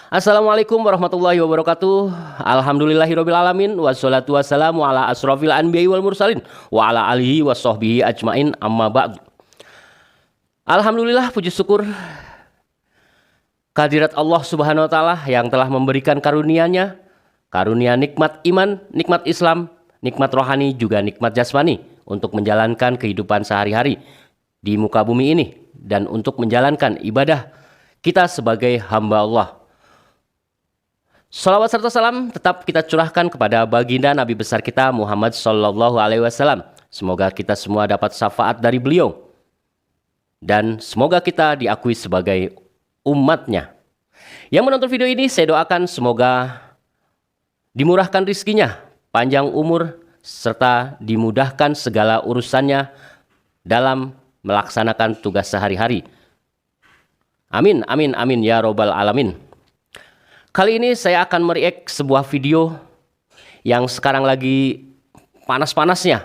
Assalamualaikum warahmatullahi wabarakatuh. Alhamdulillahirabbil alamin wassalatu wassalamu ala asrofil anbiya'i wal mursalin wa ala alihi washabbihi ajmain amma ba'du. Alhamdulillah, puji syukur kehadirat Allah Subhanahu wa taala yang telah memberikan karunia-Nya, karunia nikmat iman, nikmat Islam, nikmat rohani juga nikmat jasmani untuk menjalankan kehidupan sehari-hari di muka bumi ini dan untuk menjalankan ibadah kita sebagai hamba Allah. Salawat serta salam tetap kita curahkan kepada baginda Nabi besar kita Muhammad Sallallahu Alaihi Wasallam. Semoga kita semua dapat syafaat dari beliau dan semoga kita diakui sebagai umatnya. Yang menonton video ini saya doakan semoga dimurahkan rizkinya, panjang umur, serta dimudahkan segala urusannya dalam melaksanakan tugas sehari-hari. Amin, amin, amin ya robbal alamin. Kali ini saya akan mereact sebuah video yang sekarang lagi panas-panasnya.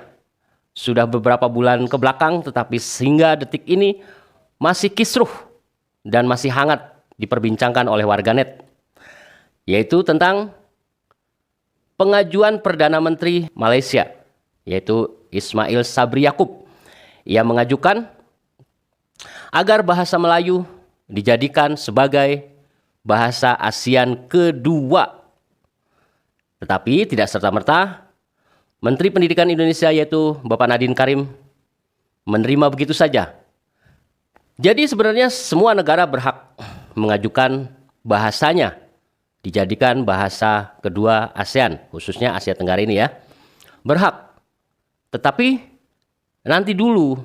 Sudah beberapa bulan ke belakang tetapi sehingga detik ini masih kisruh dan masih hangat diperbincangkan oleh warganet. Yaitu tentang pengajuan Perdana Menteri Malaysia, yaitu Ismail Sabri Yaakob. Ia mengajukan agar bahasa Melayu dijadikan sebagai bahasa ASEAN kedua. Tetapi tidak serta-merta Menteri Pendidikan Indonesia yaitu Bapak Nadiem Karim menerima begitu saja. Jadi sebenarnya semua negara berhak mengajukan bahasanya dijadikan bahasa kedua ASEAN, khususnya Asia Tenggara ini ya. Berhak. Tetapi nanti dulu.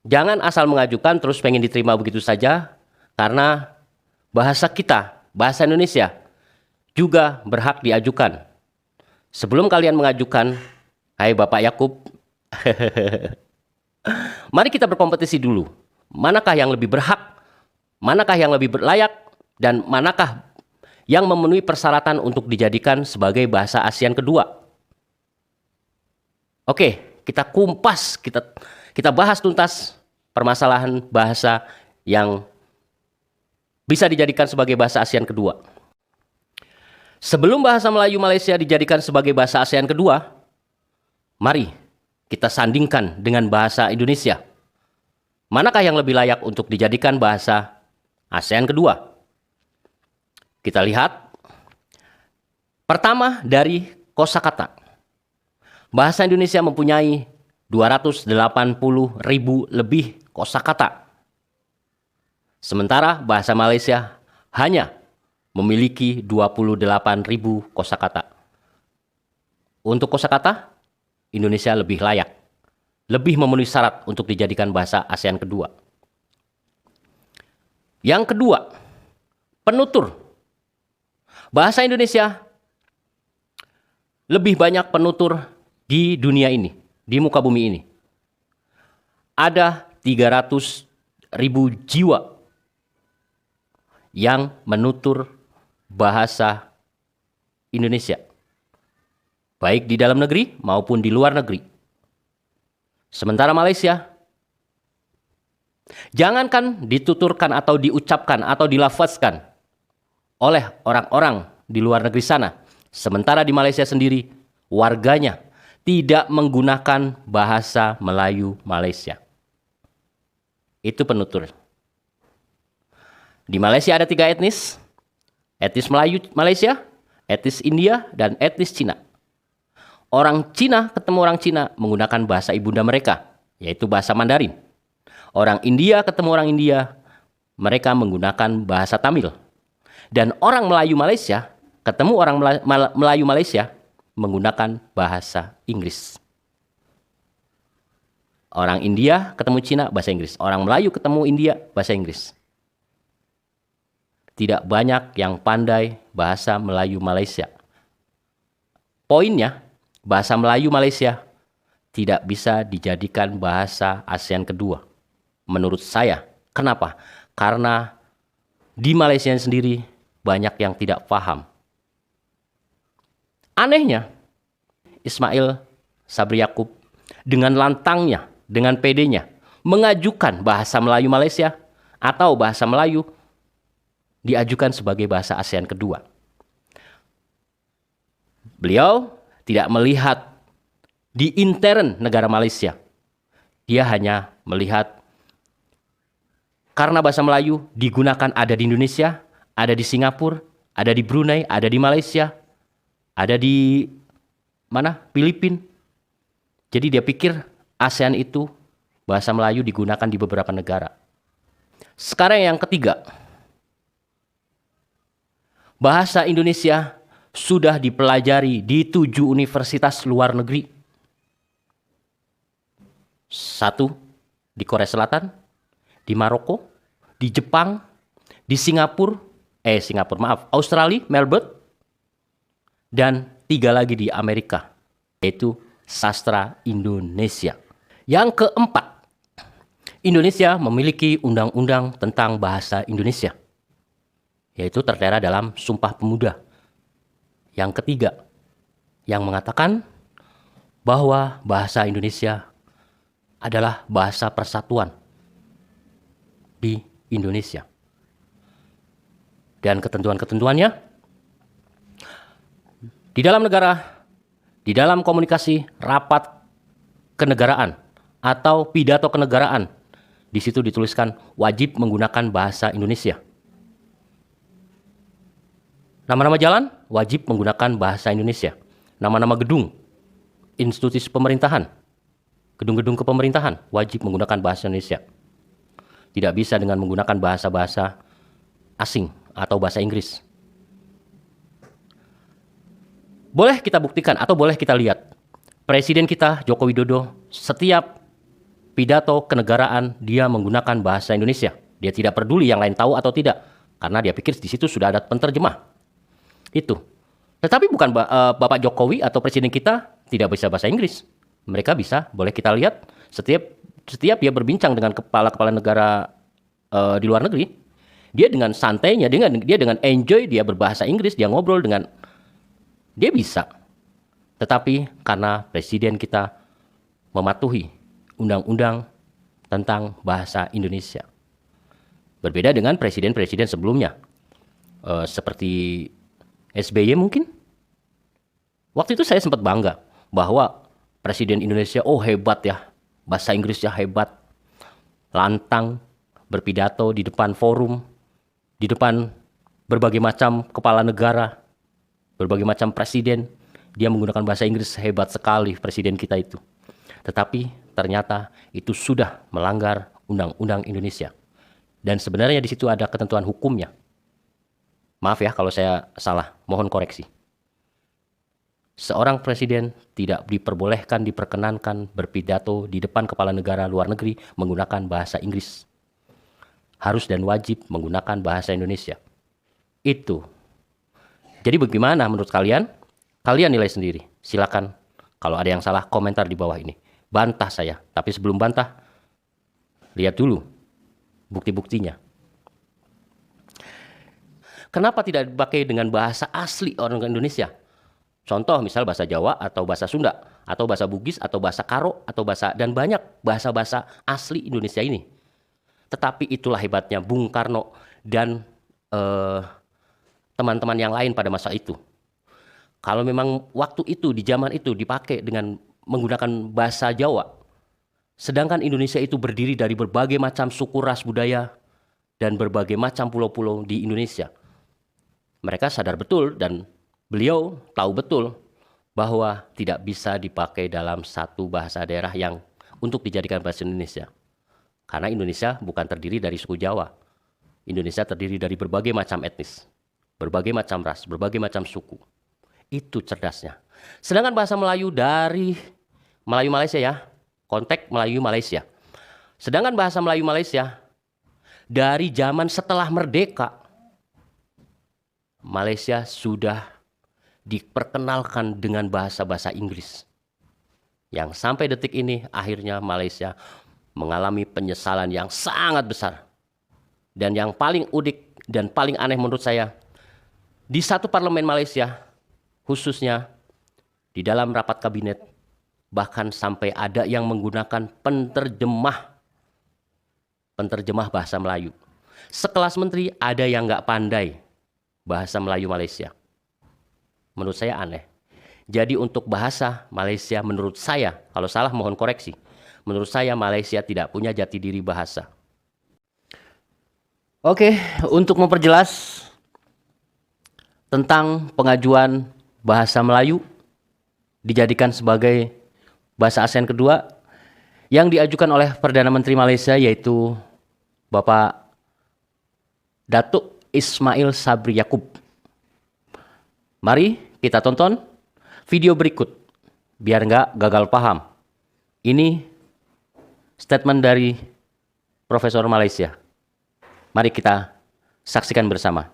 Jangan asal mengajukan terus pengen diterima begitu saja, karena bahasa kita, bahasa Indonesia, juga berhak diajukan. Sebelum kalian mengajukan, hai Bapak Yaakob, mari kita berkompetisi dulu. Manakah yang lebih berhak, manakah yang lebih berlayak, dan manakah yang memenuhi persyaratan untuk dijadikan sebagai bahasa ASEAN kedua. Oke, kita kumpas, kita bahas tuntas permasalahan bahasa yang bisa dijadikan sebagai bahasa ASEAN kedua. Sebelum bahasa Melayu Malaysia dijadikan sebagai bahasa ASEAN kedua, mari kita sandingkan dengan bahasa Indonesia. Manakah yang lebih layak untuk dijadikan bahasa ASEAN kedua? Kita lihat. Pertama dari kosakata. Bahasa Indonesia mempunyai 280.000 lebih kosakata. Sementara bahasa Malaysia hanya memiliki 28.000 kosakata. Untuk kosakata, Indonesia lebih layak, lebih memenuhi syarat untuk dijadikan bahasa ASEAN kedua. Yang kedua, penutur. Bahasa Indonesia lebih banyak penutur di dunia ini, di muka bumi ini. Ada 300.000 jiwa yang menutur bahasa Indonesia, baik di dalam negeri maupun di luar negeri. Sementara Malaysia, jangankan dituturkan atau diucapkan atau dilafazkan oleh orang-orang di luar negeri sana, sementara di Malaysia sendiri warganya tidak menggunakan bahasa Melayu Malaysia. Itu penutur. Di Malaysia ada 3 etnis. Etnis Melayu Malaysia, etnis India, dan etnis Cina. Orang Cina ketemu orang Cina menggunakan bahasa ibunda mereka, yaitu bahasa Mandarin. Orang India ketemu orang India, mereka menggunakan bahasa Tamil. Dan orang Melayu Malaysia ketemu orang Melayu Malaysia menggunakan bahasa Inggris. Orang India ketemu Cina, bahasa Inggris. Orang Melayu ketemu India, bahasa Inggris. Tidak banyak yang pandai bahasa Melayu Malaysia. Poinnya, bahasa Melayu Malaysia tidak bisa dijadikan bahasa ASEAN kedua. Menurut saya. Kenapa? Karena di Malaysia sendiri banyak yang tidak paham. Anehnya, Ismail Sabri Yaakob dengan lantangnya, dengan pedenya, mengajukan bahasa Melayu Malaysia atau bahasa Melayu diajukan sebagai bahasa ASEAN kedua. Beliau tidak melihat di intern negara Malaysia. Dia hanya melihat karena bahasa Melayu digunakan ada di Indonesia, ada di Singapura, ada di Brunei, ada di Malaysia, ada di Filipina. Jadi dia pikir ASEAN itu bahasa Melayu digunakan di beberapa negara. Sekarang yang ketiga, bahasa Indonesia sudah dipelajari di 7 universitas luar negeri. 1 di Korea Selatan, di Maroko, di Jepang, di Australia, Melbourne, dan 3 lagi di Amerika, yaitu Sastra Indonesia. Yang keempat, Indonesia memiliki undang-undang tentang bahasa Indonesia, yaitu tertera dalam Sumpah Pemuda. Yang ketiga, yang mengatakan bahwa bahasa Indonesia adalah bahasa persatuan di Indonesia. Dan ketentuan-ketentuannya di dalam negara, di dalam komunikasi rapat kenegaraan atau pidato kenegaraan, di situ dituliskan wajib menggunakan bahasa Indonesia. Nama-nama jalan wajib menggunakan bahasa Indonesia. Nama-nama gedung, institusi pemerintahan, gedung-gedung kepemerintahan wajib menggunakan bahasa Indonesia. Tidak bisa dengan menggunakan bahasa-bahasa asing atau bahasa Inggris. Boleh kita buktikan atau boleh kita lihat, Presiden kita Joko Widodo setiap pidato kenegaraan dia menggunakan bahasa Indonesia. Dia tidak peduli yang lain tahu atau tidak, karena dia pikir di situ sudah ada penterjemah. Itu. Tetapi bukan Bapak Jokowi atau Presiden kita tidak bisa bahasa Inggris. Mereka bisa, boleh kita lihat setiap dia berbincang dengan kepala-kepala negara di luar negeri, dia dengan santainya, dia dengan enjoy, dia berbahasa Inggris, dia ngobrol dengan, dia bisa. Tetapi karena Presiden kita mematuhi undang-undang tentang bahasa Indonesia, berbeda dengan presiden-presiden sebelumnya, seperti SBY mungkin. Waktu itu saya sempat bangga bahwa Presiden Indonesia, hebat ya, bahasa Inggrisnya hebat, lantang, berpidato di depan forum, di depan berbagai macam kepala negara, berbagai macam presiden, dia menggunakan bahasa Inggris, hebat sekali presiden kita itu. Tetapi ternyata itu sudah melanggar undang-undang Indonesia. Dan sebenarnya di situ ada ketentuan hukumnya. Maaf ya kalau saya salah, mohon koreksi. Seorang presiden tidak diperkenankan berpidato di depan kepala negara luar negeri menggunakan bahasa Inggris. Harus dan wajib menggunakan bahasa Indonesia. Itu. Jadi bagaimana menurut kalian? Kalian nilai sendiri. Silakan kalau ada yang salah komentar di bawah ini. Bantah saya. Tapi sebelum bantah, lihat dulu bukti-buktinya. Kenapa tidak dipakai dengan bahasa asli orang Indonesia? Contoh misal bahasa Jawa atau bahasa Sunda atau bahasa Bugis atau bahasa Karo atau bahasa, dan banyak bahasa-bahasa asli Indonesia ini. Tetapi itulah hebatnya Bung Karno dan teman-teman yang lain pada masa itu. Kalau memang waktu itu di zaman itu dipakai dengan menggunakan bahasa Jawa, sedangkan Indonesia itu berdiri dari berbagai macam suku, ras, budaya dan berbagai macam pulau-pulau di Indonesia. Mereka sadar betul dan beliau tahu betul bahwa tidak bisa dipakai dalam satu bahasa daerah yang untuk dijadikan bahasa Indonesia. Karena Indonesia bukan terdiri dari suku Jawa. Indonesia terdiri dari berbagai macam etnis, berbagai macam ras, berbagai macam suku. Itu cerdasnya. Sedangkan bahasa Melayu dari Melayu Malaysia ya, konteks Melayu Malaysia. Sedangkan bahasa Melayu Malaysia dari zaman setelah merdeka, Malaysia sudah diperkenalkan dengan bahasa-bahasa Inggris. Yang sampai detik ini akhirnya Malaysia mengalami penyesalan yang sangat besar. Dan yang paling unik dan paling aneh menurut saya, di satu parlemen Malaysia, khususnya di dalam rapat kabinet, bahkan sampai ada yang menggunakan penterjemah bahasa Melayu. sekelas menteri ada yang nggak pandai bahasa Melayu Malaysia. Menurut saya aneh. Jadi untuk bahasa Malaysia menurut saya, kalau salah mohon koreksi. Menurut saya Malaysia tidak punya jati diri bahasa. Oke, untuk memperjelas tentang pengajuan bahasa Melayu dijadikan sebagai bahasa ASEAN kedua yang diajukan oleh Perdana Menteri Malaysia yaitu Bapak Datuk Ismail Sabri Yaakob. Mari kita tonton video berikut biar nggak gagal paham. Ini statement dari Profesor Malaysia. Mari kita saksikan bersama.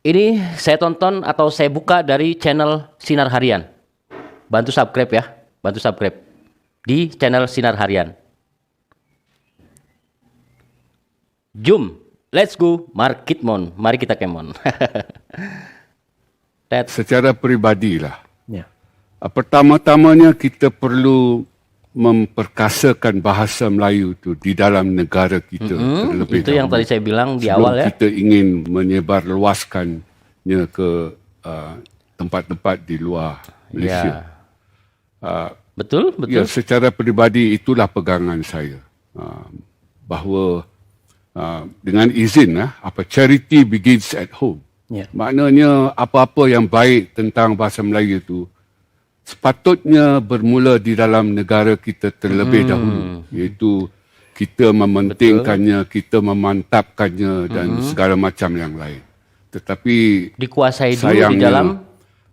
Ini saya tonton atau saya buka dari channel Sinar Harian. Bantu subscribe ya, bantu subscribe di channel Sinar Harian. Jom, let's go Markitmon. Mari kita kemon. Secara peribadilah. Ya. Pertama-tamanya kita perlu memperkasakan bahasa Melayu itu di dalam negara kita terlebih itu yang tadi saya bilang di awal ya. Kita ingin menyebarluaskannya ke tempat-tempat di luar Malaysia. Betul. Ya, secara peribadi itulah pegangan saya. Bahawa dengan izin charity begins at home. Ya. Maknanya apa-apa yang baik tentang bahasa Melayu itu sepatutnya bermula di dalam negara kita terlebih dahulu, iaitu kita mementingkannya, kita memantapkannya dan segala macam yang lain. Tetapi dikuasai dulu di dalam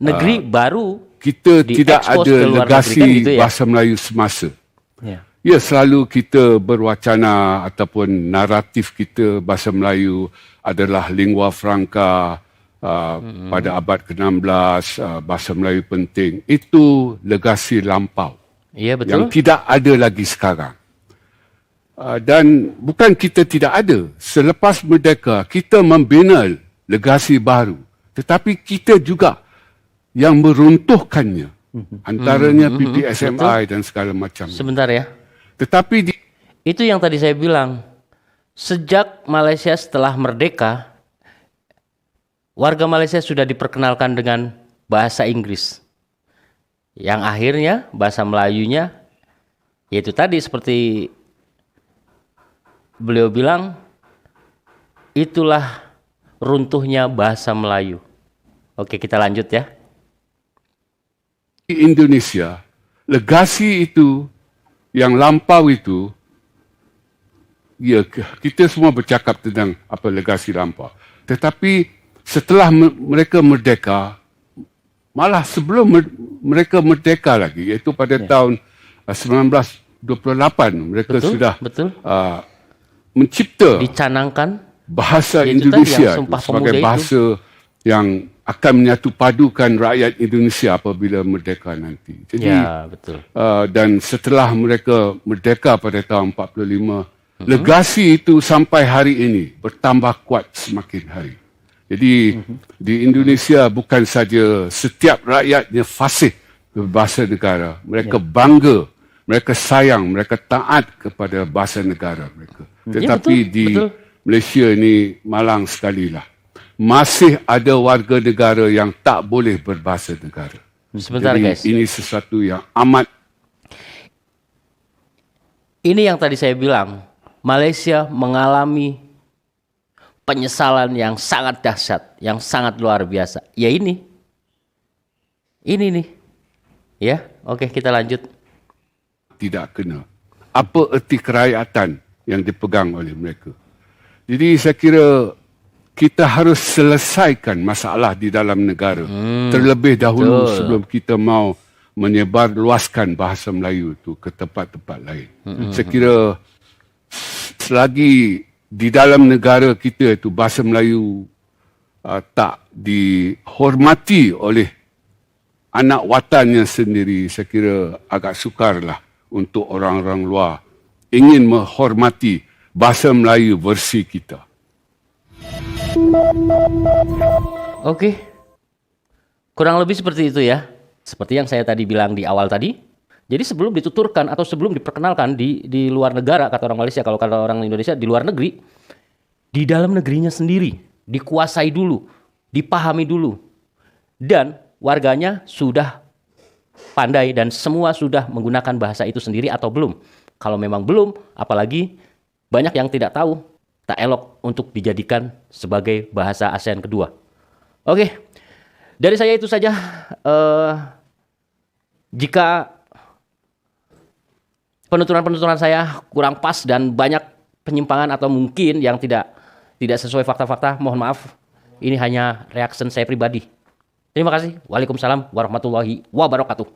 negeri baru kita tidak ada legasi kan gitu ya? Bahasa Melayu semasa. Ya, selalu kita berwacana ataupun naratif kita bahasa Melayu adalah lingua franca. Pada abad ke-16 bahasa Melayu penting. Itu legasi lampau. Ya, betul. Yang tidak ada lagi sekarang. Dan bukan kita tidak ada. Selepas merdeka kita membina legasi baru. Tetapi kita juga yang meruntuhkannya. Antaranya PPSMI dan segala macam. Sebentar ya. Tetapi itu yang tadi saya bilang. Sejak Malaysia setelah merdeka, warga Malaysia sudah diperkenalkan dengan bahasa Inggris. Yang akhirnya bahasa Melayunya, yaitu tadi seperti beliau bilang, itulah runtuhnya bahasa Melayu. Oke, kita lanjut ya. Di Indonesia, legasi itu, yang lampau itu, ya kita semua bercakap tentang apa legasi lampau. Tetapi setelah mereka merdeka, malah sebelum mereka merdeka lagi, iaitu pada tahun 1928, mereka sudah mencipta, dicanangkan bahasa Indonesia sebagai bahasa yang akan menyatu padukan rakyat Indonesia apabila merdeka nanti. Jadi, dan setelah mereka merdeka pada tahun 45, legasi itu sampai hari ini bertambah kuat semakin hari. Jadi di Indonesia bukan saja setiap rakyatnya fasih berbahasa negara. Mereka bangga, mereka sayang, mereka taat kepada bahasa negara mereka. Tetapi di Malaysia ini malang sekali lah. Masih ada warga negara yang tak boleh berbahasa negara. Sebentar. Jadi, guys. Ini sesuatu yang amat. Ini yang tadi saya bilang. Malaysia mengalami penyesalan yang sangat dahsyat, yang sangat luar biasa. Ya ini nih. Ya, oke kita lanjut. Tidak kena. Apa erti kerakyatan yang dipegang oleh mereka? Jadi saya kira kita harus selesaikan masalah di dalam negara terlebih dahulu sebelum kita mau menyebarluaskan bahasa Melayu itu ke tempat-tempat lain. Saya kira selagi di dalam negara kita itu bahasa Melayu tak dihormati oleh anak watannya sendiri, saya kira agak sukarlah untuk orang-orang luar ingin menghormati bahasa Melayu versi kita. Oke. Kurang lebih seperti itu ya. Seperti yang saya tadi bilang di awal tadi, Jadi sebelum dituturkan atau sebelum diperkenalkan di luar negara, kata orang Malaysia, kalau kata orang Indonesia di luar negeri, di dalam negerinya sendiri dikuasai dulu, dipahami dulu, dan warganya sudah pandai dan semua sudah menggunakan bahasa itu sendiri atau belum. Kalau memang belum, apalagi banyak yang tidak tahu, tak elok untuk dijadikan sebagai bahasa ASEAN kedua. Oke, dari saya itu saja. Jika penuturan saya kurang pas dan banyak penyimpangan atau mungkin yang tidak sesuai fakta-fakta, mohon maaf. Ini hanya reaction saya pribadi. Terima kasih. Waalaikumsalam warahmatullahi wabarakatuh.